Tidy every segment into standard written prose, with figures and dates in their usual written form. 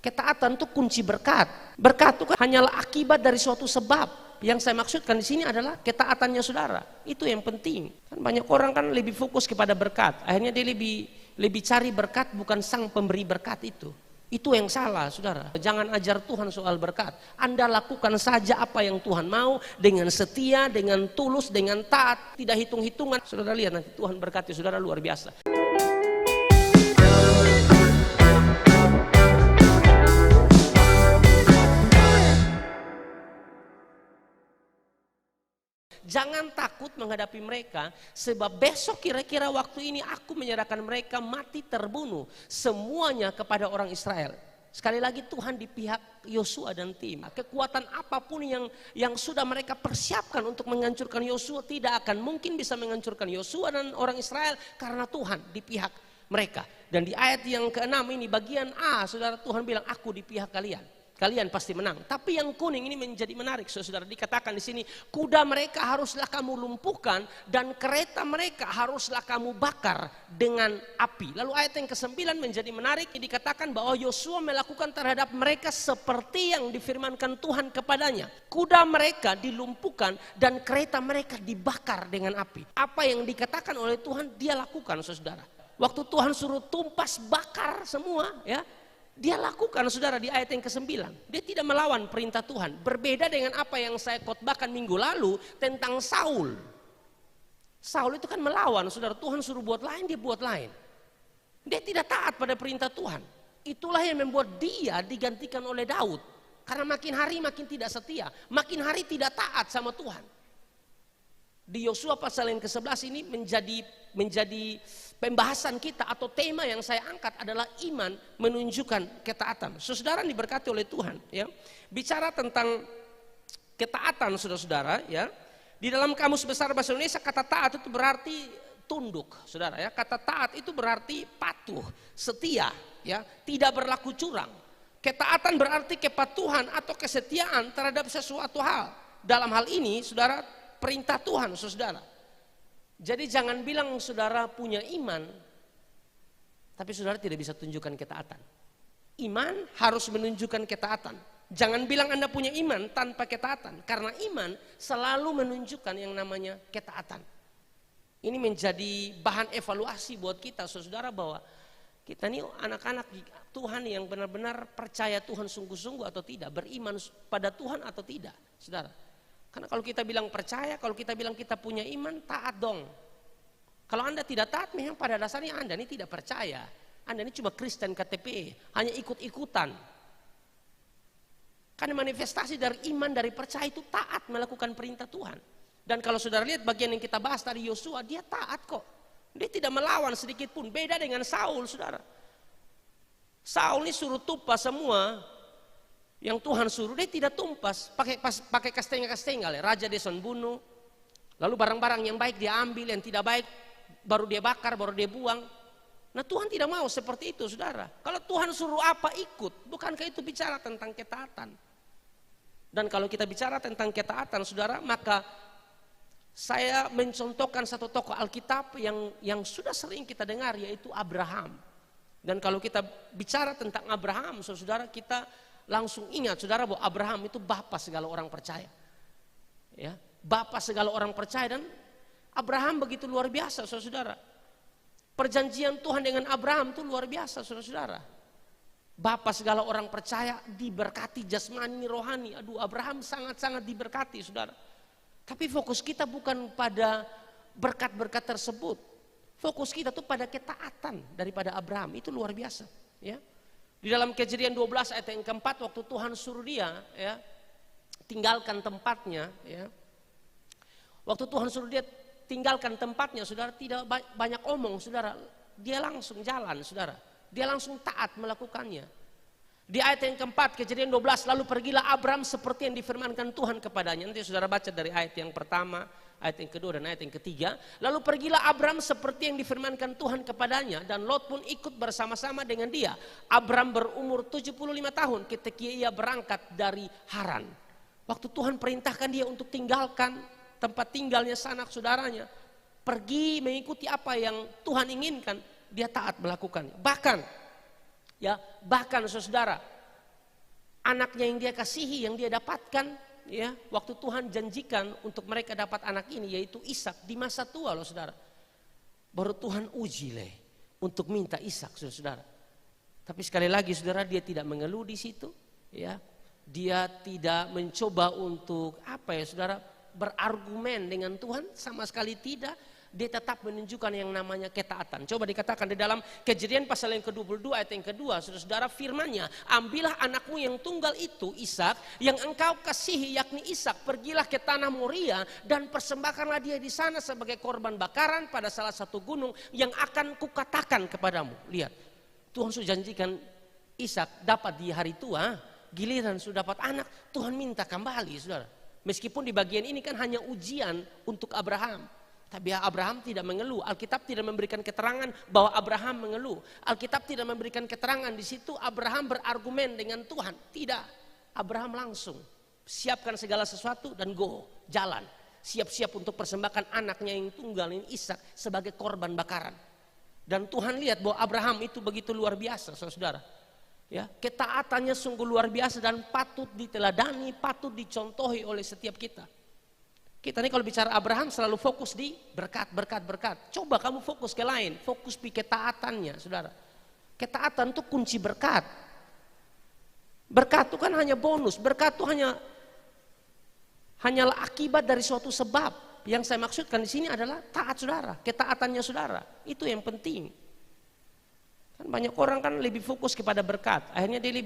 Ketaatan itu kunci berkat. Berkat itu kan hanyalah akibat dari suatu sebab. Yang saya maksudkan di sini adalah ketaatannya saudara. Itu yang penting. Kan banyak orang kan lebih fokus kepada berkat. Akhirnya dia lebih cari berkat bukan sang pemberi berkat itu. Itu yang salah saudara. Jangan ajar Tuhan soal berkat. Anda lakukan saja apa yang Tuhan mau dengan setia, dengan tulus, dengan taat. Tidak hitung-hitungan. Saudara lihat nanti Tuhan berkati saudara luar biasa. Jangan takut menghadapi mereka, sebab besok kira-kira waktu ini aku menyerahkan mereka mati terbunuh semuanya kepada orang Israel. Sekali lagi Tuhan di pihak Yosua dan tim. Kekuatan apapun yang sudah mereka persiapkan untuk menghancurkan Yosua tidak akan mungkin bisa menghancurkan Yosua dan orang Israel karena Tuhan di pihak mereka. Dan di ayat yang ke-6 ini bagian A, saudara, Tuhan bilang aku di pihak kalian. Kalian pasti menang. Tapi yang kuning ini menjadi menarik, saudara. Dikatakan di sini, kuda mereka haruslah kamu lumpuhkan dan kereta mereka haruslah kamu bakar dengan api. Lalu ayat yang ke-9 menjadi menarik. Dikatakan bahwa Yosua melakukan terhadap mereka seperti yang difirmankan Tuhan kepadanya. Kuda mereka dilumpuhkan dan kereta mereka dibakar dengan api. Apa yang dikatakan oleh Tuhan dia lakukan, saudara. Waktu Tuhan suruh tumpas bakar semua, ya. Dia lakukan, saudara, di ayat yang ke-9. Dia tidak melawan perintah Tuhan. Berbeda dengan apa yang saya khotbahkan minggu lalu tentang Saul. Saul itu kan melawan, saudara. Tuhan suruh buat lain, dia buat lain. Dia tidak taat pada perintah Tuhan. Itulah yang membuat dia digantikan oleh Daud. Karena makin hari makin tidak setia. Makin hari tidak taat sama Tuhan. Di Yosua pasal yang ke-11 ini menjadi pembahasan kita atau tema yang saya angkat adalah iman menunjukkan ketaatan. Saudara diberkati oleh Tuhan, ya. Bicara tentang ketaatan, saudara-saudara, ya. Di dalam Kamus Besar Bahasa Indonesia kata taat itu berarti tunduk, saudara, ya. Kata taat itu berarti patuh, setia, ya, tidak berlaku curang. Ketaatan berarti kepatuhan atau kesetiaan terhadap sesuatu hal. Dalam hal ini, saudara, perintah Tuhan, saudara. Jadi jangan bilang saudara punya iman, tapi saudara tidak bisa tunjukkan ketaatan. Iman harus menunjukkan ketaatan. Jangan bilang Anda punya iman tanpa ketaatan, karena iman selalu menunjukkan yang namanya ketaatan. Ini menjadi bahan evaluasi buat kita, saudara, bahwa kita ini anak-anak Tuhan yang benar-benar percaya Tuhan sungguh-sungguh atau tidak, beriman pada Tuhan atau tidak, saudara. Karena kalau kita bilang percaya, kalau kita bilang kita punya iman, taat dong. Kalau Anda tidak taat, memang pada dasarnya Anda ini tidak percaya. Anda ini cuma Kristen KTP, hanya ikut-ikutan. Karena manifestasi dari iman, dari percaya itu taat melakukan perintah Tuhan. Dan kalau saudara lihat bagian yang kita bahas tadi Yosua, dia taat kok. Dia tidak melawan sedikit pun, beda dengan Saul, saudara. Saul ini suruh tupas semua. Yang Tuhan suruh dia tidak tumpas, pakai kastengel-kastengel, ya. Raja Deson bunuh, lalu barang-barang yang baik dia ambil, yang tidak baik baru dia bakar, baru dia buang. Nah Tuhan tidak mau seperti itu, saudara. Kalau Tuhan suruh apa ikut, bukankah itu bicara tentang ketaatan? Dan kalau kita bicara tentang ketaatan, saudara, maka saya mencontohkan satu tokoh Alkitab yang sudah sering kita dengar, yaitu Abraham. Dan kalau kita bicara tentang Abraham, saudara, kita langsung ingat, saudara, bahwa Abraham itu bapa segala orang percaya, ya, bapa segala orang percaya. Dan Abraham begitu luar biasa, saudara. Perjanjian Tuhan dengan Abraham itu luar biasa, saudara. Bapa segala orang percaya, diberkati jasmani, rohani. Aduh, Abraham sangat-sangat diberkati, saudara. Tapi fokus kita bukan pada berkat-berkat tersebut. Fokus kita tuh pada ketaatan daripada Abraham. Itu luar biasa, ya. Di dalam Kejadian 12 ayat yang keempat, waktu Tuhan suruh dia, ya, tinggalkan tempatnya, ya. Waktu Tuhan suruh dia tinggalkan tempatnya, saudara, tidak banyak omong, saudara. Dia langsung jalan, saudara. Dia langsung taat melakukannya. Di ayat yang keempat, Kejadian 12, lalu pergilah Abram seperti yang difirmankan Tuhan kepadanya. Nanti saudara baca dari ayat yang pertama, ayat yang kedua dan ayat yang ketiga. Lalu pergilah Abram seperti yang difirmankan Tuhan kepadanya, dan Lot pun ikut bersama-sama dengan dia. Abram berumur 75 tahun ketika ia berangkat dari Haran. Waktu Tuhan perintahkan dia untuk tinggalkan tempat tinggalnya sanak saudaranya, pergi mengikuti apa yang Tuhan inginkan, dia taat melakukannya. Bahkan saudara, anaknya yang dia kasihi, yang dia dapatkan, ya, waktu Tuhan janjikan untuk mereka dapat anak ini, yaitu Ishak, di masa tua loh saudara. Baru Tuhan uji untuk minta Ishak, saudara. Tapi sekali lagi saudara, dia tidak mengeluh di situ, ya. Dia tidak mencoba untuk saudara, berargumen dengan Tuhan, sama sekali tidak. Dia tetap menunjukkan yang namanya ketaatan. Coba dikatakan di dalam Kejadian pasal yang ke-22 ayat yang kedua, saudara, firman-Nya, ambillah anakmu yang tunggal itu, Ishak, yang engkau kasihi, yakni Ishak, pergilah ke tanah Moria dan persembahkanlah dia di sana sebagai korban bakaran pada salah satu gunung yang akan kukatakan kepadamu. Lihat, Tuhan sudah janjikan Ishak dapat di hari tua, giliran sudah dapat anak, Tuhan minta kembali, saudara. Meskipun di bagian ini kan hanya ujian untuk Abraham. Tapi Abraham tidak mengeluh. Alkitab tidak memberikan keterangan bahwa Abraham mengeluh. Alkitab tidak memberikan keterangan di situ Abraham berargumen dengan Tuhan. Tidak. Abraham langsung siapkan segala sesuatu dan jalan. Siap-siap untuk persembahkan anaknya yang tunggal ini, Ishak, sebagai korban bakaran. Dan Tuhan lihat bahwa Abraham itu begitu luar biasa, saudara. Ya, ketaatannya sungguh luar biasa dan patut diteladani, patut dicontohi oleh setiap kita. Kita ini kalau bicara Abraham selalu fokus di berkat. Coba kamu fokus ke lain, fokus di ketaatannya, saudara. Ketaatan itu kunci berkat. Berkat itu kan hanya bonus, berkat itu hanyalah akibat dari suatu sebab. Yang saya maksudkan di sini adalah taat saudara, ketaatannya saudara. Itu yang penting. Kan banyak orang kan lebih fokus kepada berkat. Akhirnya dia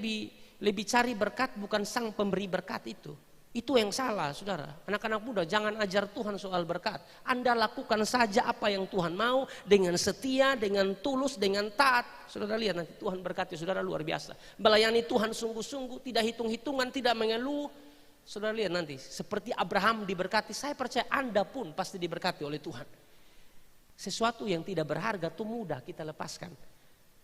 lebih cari berkat, bukan sang pemberi berkat itu. Itu yang salah, saudara. Anak-anak muda, jangan ajar Tuhan soal berkat. Anda lakukan saja apa yang Tuhan mau, dengan setia, dengan tulus, dengan taat. Saudara lihat nanti Tuhan berkati saudara luar biasa. Melayani Tuhan sungguh-sungguh, tidak hitung-hitungan, tidak mengeluh. Saudara lihat nanti, seperti Abraham diberkati, saya percaya Anda pun pasti diberkati oleh Tuhan. Sesuatu yang tidak berharga itu mudah kita lepaskan.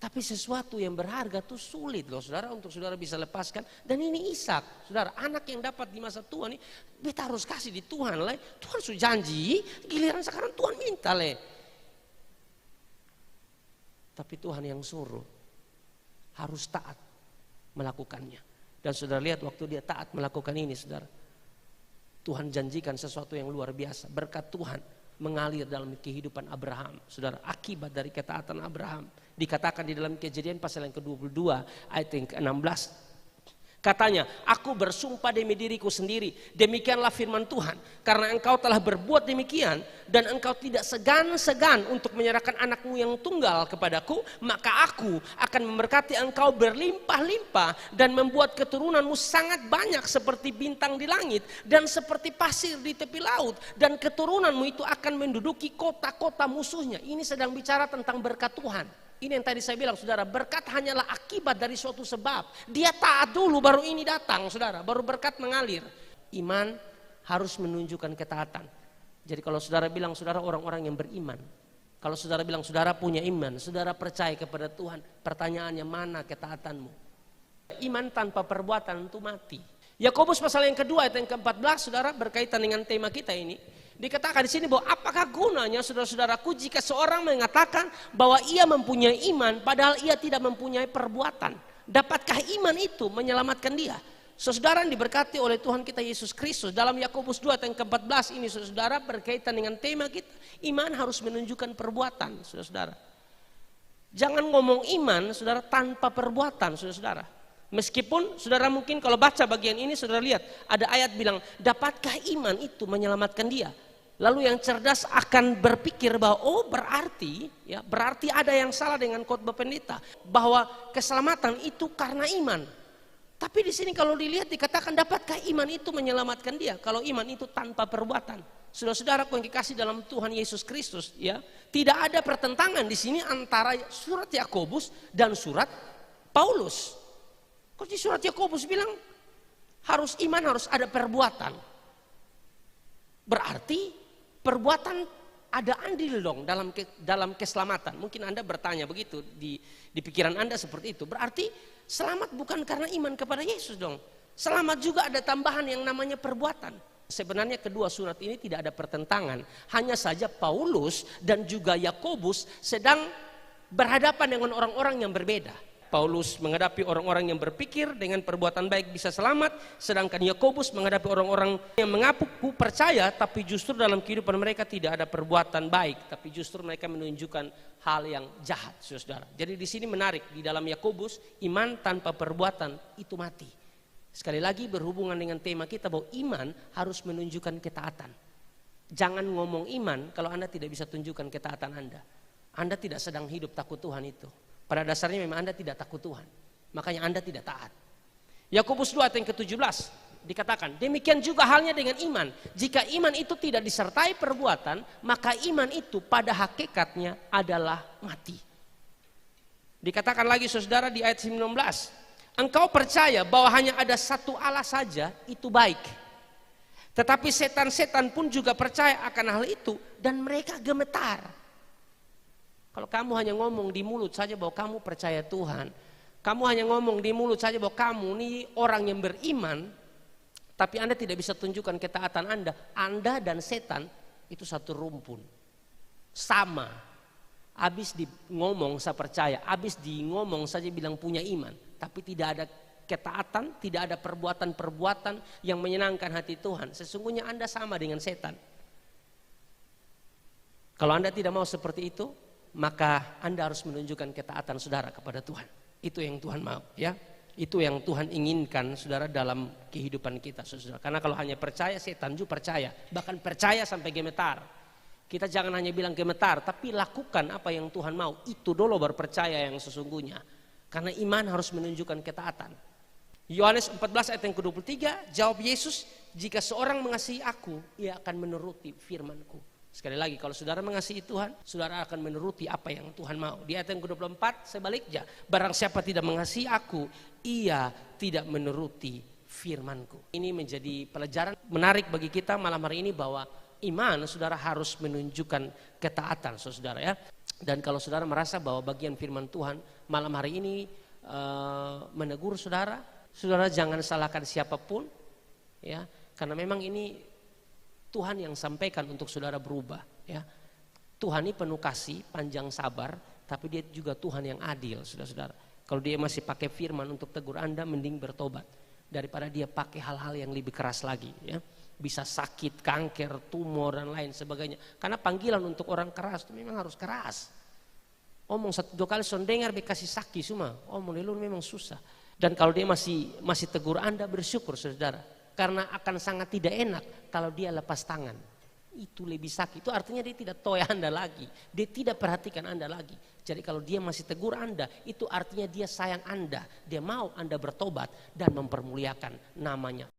Tapi sesuatu yang berharga itu sulit loh saudara, untuk saudara bisa lepaskan. Dan ini Ishak, saudara, anak yang dapat di masa tua nih, kita harus kasih di Tuhan lah. Tuhan sudah janji, giliran sekarang Tuhan minta lah. Tapi Tuhan yang suruh, harus taat melakukannya. Dan saudara lihat waktu dia taat melakukan ini, saudara, Tuhan janjikan sesuatu yang luar biasa. Berkat Tuhan mengalir dalam kehidupan Abraham, saudara, akibat dari ketaatan Abraham. Dikatakan di dalam Kejadian pasal yang ke-22 ayat yang ke-16. Katanya, aku bersumpah demi diriku sendiri, demikianlah firman Tuhan, karena engkau telah berbuat demikian dan engkau tidak segan-segan untuk menyerahkan anakmu yang tunggal kepadaku, maka aku akan memberkati engkau berlimpah-limpah dan membuat keturunanmu sangat banyak seperti bintang di langit dan seperti pasir di tepi laut, dan keturunanmu itu akan menduduki kota-kota musuhnya. Ini sedang bicara tentang berkat Tuhan. Ini yang tadi saya bilang, saudara, berkat hanyalah akibat dari suatu sebab. Dia taat dulu baru ini datang, saudara, baru berkat mengalir. Iman harus menunjukkan ketaatan. Jadi kalau saudara bilang saudara orang-orang yang beriman, kalau saudara bilang saudara punya iman, saudara percaya kepada Tuhan, pertanyaannya mana ketaatanmu? Iman tanpa perbuatan itu mati. Yakobus pasal yang kedua ayat yang ke-14, saudara, berkaitan dengan tema kita ini. Dikatakan di sini bahwa apakah gunanya saudara-saudaraku jika seorang mengatakan bahwa ia mempunyai iman padahal ia tidak mempunyai perbuatan? Dapatkah iman itu menyelamatkan dia? Saudara diberkati oleh Tuhan kita Yesus Kristus. Dalam Yakobus 2 ayat yang ke-14 ini, saudara, berkaitan dengan tema kita. Iman harus menunjukkan perbuatan, saudara. Jangan ngomong iman, saudara, tanpa perbuatan, saudara. Meskipun saudara mungkin kalau baca bagian ini, saudara lihat ada ayat bilang, dapatkah iman itu menyelamatkan dia? Lalu yang cerdas akan berpikir bahwa berarti ada yang salah dengan khotbah pendeta, bahwa keselamatan itu karena iman. Tapi di sini kalau dilihat dikatakan, dapatkah iman itu menyelamatkan dia? Kalau iman itu tanpa perbuatan. Saudara-saudaraku yang dikasih dalam Tuhan Yesus Kristus, ya, tidak ada pertentangan di sini antara surat Yakobus dan surat Paulus. Kok di surat Yakobus bilang harus iman, harus ada perbuatan. Berarti perbuatan ada andil dong dalam keselamatan. Mungkin Anda bertanya begitu di pikiran Anda seperti itu. Berarti selamat bukan karena iman kepada Yesus dong. Selamat juga ada tambahan yang namanya perbuatan. Sebenarnya kedua surat ini tidak ada pertentangan. Hanya saja Paulus dan juga Yakobus sedang berhadapan dengan orang-orang yang berbeda. Paulus menghadapi orang-orang yang berpikir dengan perbuatan baik bisa selamat, sedangkan Yakobus menghadapi orang-orang yang mengaku percaya tapi justru dalam kehidupan mereka tidak ada perbuatan baik, tapi justru mereka menunjukkan hal yang jahat, saudara. Jadi di sini menarik, di dalam Yakobus iman tanpa perbuatan itu mati. Sekali lagi berhubungan dengan tema kita bahwa iman harus menunjukkan ketaatan. Jangan ngomong iman kalau Anda tidak bisa tunjukkan ketaatan Anda. Anda tidak sedang hidup takut Tuhan itu. Pada dasarnya memang Anda tidak takut Tuhan. Makanya Anda tidak taat. Yakobus 2 ayat yang ke-17 dikatakan, demikian juga halnya dengan iman. Jika iman itu tidak disertai perbuatan, maka iman itu pada hakikatnya adalah mati. Dikatakan lagi saudara di ayat 19, engkau percaya bahwa hanya ada satu Allah saja, itu baik. Tetapi setan-setan pun juga percaya akan hal itu dan mereka gemetar. Kalau kamu hanya ngomong di mulut saja bahwa kamu percaya Tuhan, kamu hanya ngomong di mulut saja bahwa kamu ini orang yang beriman, tapi Anda tidak bisa tunjukkan ketaatan Anda dan setan itu satu rumpun. Sama. Habis di ngomong saya percaya, habis di ngomong saja bilang punya iman, tapi tidak ada ketaatan, tidak ada perbuatan-perbuatan yang menyenangkan hati Tuhan. Sesungguhnya Anda sama dengan setan. Kalau Anda tidak mau seperti itu, maka Anda harus menunjukkan ketaatan saudara kepada Tuhan. Itu yang Tuhan mau, ya. Itu yang Tuhan inginkan saudara dalam kehidupan kita, saudara. Karena kalau hanya percaya, setan juga percaya, bahkan percaya sampai gemetar. Kita jangan hanya bilang gemetar, tapi lakukan apa yang Tuhan mau. Itu dulu baru percaya yang sesungguhnya. Karena iman harus menunjukkan ketaatan. Yohanes 14 ayat yang ke-23, jawab Yesus, jika seorang mengasihi aku, ia akan menuruti firman-Ku. Sekali lagi, kalau saudara mengasihi Tuhan, saudara akan menuruti apa yang Tuhan mau. Di ayat yang ke-24 sebaliknya, barang siapa tidak mengasihi aku, ia tidak menuruti firman-Ku. Ini menjadi pelajaran menarik bagi kita malam hari ini bahwa iman saudara harus menunjukkan ketaatan saudara, ya. Dan kalau saudara merasa bahwa bagian firman Tuhan malam hari ini menegur saudara, saudara jangan salahkan siapapun, ya, karena memang ini Tuhan yang sampaikan untuk saudara berubah, ya. Tuhan ini penuh kasih, panjang sabar, tapi dia juga Tuhan yang adil, saudara-saudara. Kalau dia masih pakai firman untuk tegur Anda, mending bertobat daripada dia pakai hal-hal yang lebih keras lagi, ya. Bisa sakit, kanker, tumor dan lain sebagainya. Karena panggilan untuk orang keras itu memang harus keras. Omong 1-2 kali sondengar bekasih sakit semua. Omong dulu memang susah. Dan kalau dia masih tegur Anda, bersyukur saudara. Karena akan sangat tidak enak kalau dia lepas tangan. Itu lebih sakit. Itu artinya dia tidak toya Anda lagi. Dia tidak perhatikan Anda lagi. Jadi kalau dia masih tegur Anda, itu artinya dia sayang Anda. Dia mau Anda bertobat dan mempermuliakan namanya.